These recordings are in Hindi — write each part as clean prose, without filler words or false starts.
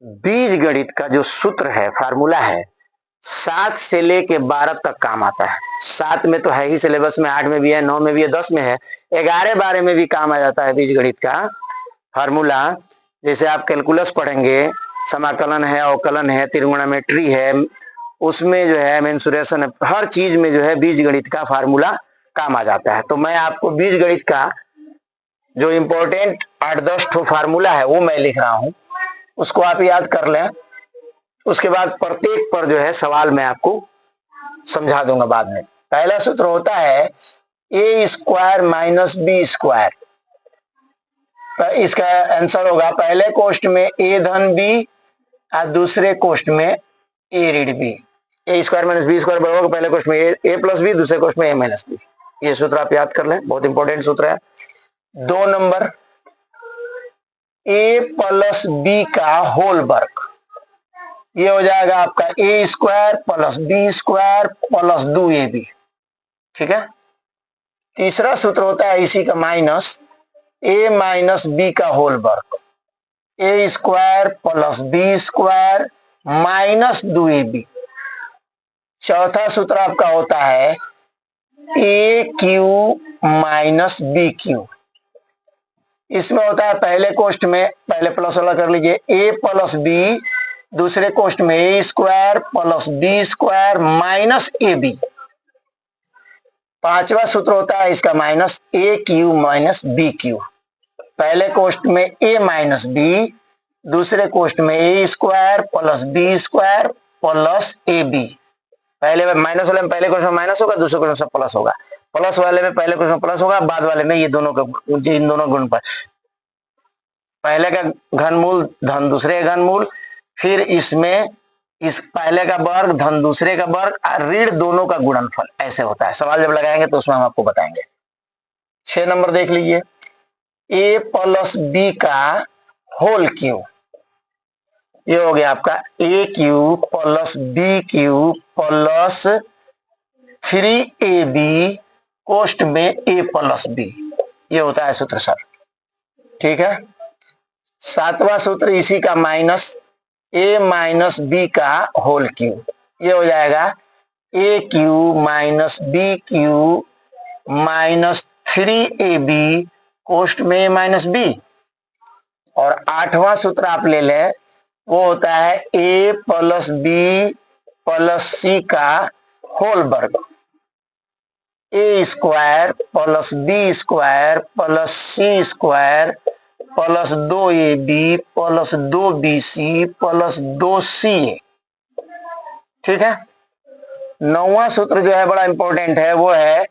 बीज गणित का जो सूत्र है, फार्मूला है, 7 से लेके 12 तक काम आता है। 7 में तो है ही सिलेबस में, 8 में भी है, 9 में भी है, 10 में है, 11 12 में भी काम आ जाता है बीज गणित का फार्मूला। जैसे आप कैलकुलस पढ़ेंगे, समाकलन है, अवकलन है, त्रिगोनोमेट्री है, उसमें जो है मेंसुरेशन है, हर चीज में जो है बीज गणित का फार्मूला काम आ जाता है। तो मैं आपको बीज गणित का जो इम्पोर्टेंट 8-10 ठो फार्मूला है वो मैं लिख रहा हूं, उसको आप याद कर लें। उसके बाद प्रत्येक पर जो है सवाल मैं आपको समझा दूंगा बाद में। पहला सूत्र होता है ए स्क्वायर माइनस बी स्क्वायर। इसका आंसर होगा पहले कोष्ट में ए धन बी और दूसरे कोष्ट में ए ऋण बी। ए स्क्वायर माइनस बी स्क्वायर बराबर होगा पहले कोष्ट में ए प्लस बी, दूसरे कोष्ट में ए माइनस बी। ये सूत्र आप याद कर लें, बहुत इंपॉर्टेंट सूत्र है। 2 नंबर ए प्लस बी का होल वर्ग, ये हो जाएगा आपका A square plus B square plus 2ab। ठीक है। तीसरा सूत्र होता है इसी का माइनस ए माइनस बी का होल वर्ग, ए square plus B square minus 2ab। चौथा सूत्र आपका होता है A Q minus B Q. इसमें होता है पहले कोष्ट में, पहले प्लस वाला कर लीजिए, ए प्लस बी, दूसरे कोष्ट में ए square plus B square minus ए बी। पांचवा सूत्र होता है इसका minus A Q minus B Q. पहले कोष्ट में ए माइनस बी, दूसरे कोष्ट में ए square plus B square plus A B. पहले माइनस वाले में पहले कोष्ट में माइनस होगा, दूसरे कोष्ट में प्लस होगा, प्लस वाले में पहले कोष्ट में प्लस होगा, बाद वाले में ये दोनों का, इन दोनों गुण पर पहले का घनमूल धन दूसरे का घनमूल, फिर इसमें इस पहले का वर्ग धन दूसरे का वर्ग और ऋण दोनों का गुणनफल, ऐसे होता है। सवाल जब लगाएंगे तो उसमें हम आपको बताएंगे। 6 नंबर देख लीजिए, ए प्लस बी का होल क्यूब, ये हो गया आपका A cube plus B cube plus 3ab कोष्ट में ए प्लस बी, ये होता है सूत्र सर। ठीक है। 7वां सूत्र इसी का माइनस ए माइनस बी का होल क्यूब, ये हो जाएगा A cube minus B cube minus 3ab कोष्ट में ए माइनस बी। और 8वां सूत्र आप ले लें, वो होता है a plus b plus c का होल वर्ग, ए square plus B square plus c square plus 2ab plus 2bc plus 2ca। ठीक है। 9वां सूत्र जो है बड़ा इंपॉर्टेंट है, वो है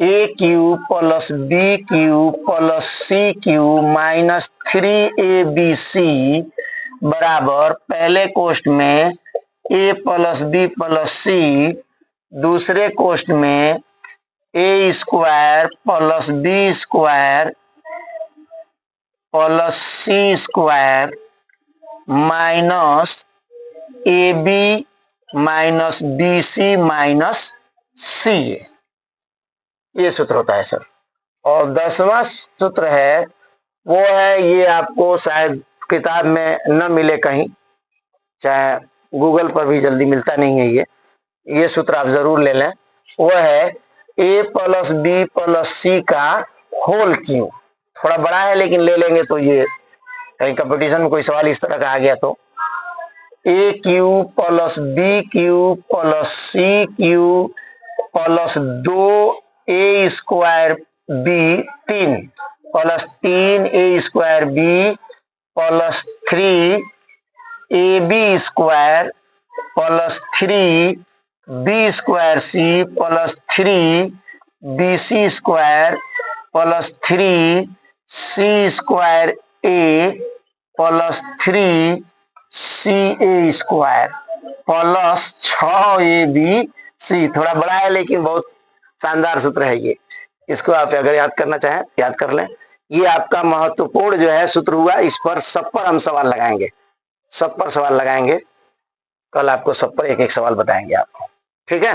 a cube plus B cube plus c cube minus 3abc बराबर पहले कोष्ट में ए प्लस बी प्लस सी, दूसरे कोष्ट में ए square plus B square plus c square minus ए b minus b c minus c, ये सूत्र होता है सर। और 10वां सूत्र है, वो है, ये आपको शायद किताब में न मिले कहीं, चाहे गूगल पर भी जल्दी मिलता नहीं है, ये सूत्र आप जरूर ले लें। वो है a plus b plus c का होल क्यूब। थोड़ा बड़ा है लेकिन ले लेंगे तो ये कहीं कंपटीशन में कोई सवाल इस तरह का आ गया तो a cube plus B cube plus c cube plus 2a square b 3 plus 3a square b plus 3ab square plus 3b square c plus 3bc square plus 3c square a plus 3ca square plus 6abc। थोड़ा बड़ा है लेकिन बहुत शानदार सूत्र है ये, इसको आप अगर याद करना चाहें याद कर लें। ये आपका महत्वपूर्ण जो है सूत्र हुआ, इस पर सब पर हम सवाल लगाएंगे, सब पर सवाल लगाएंगे। कल आपको सब पर एक एक सवाल बताएंगे आपको। ठीक है।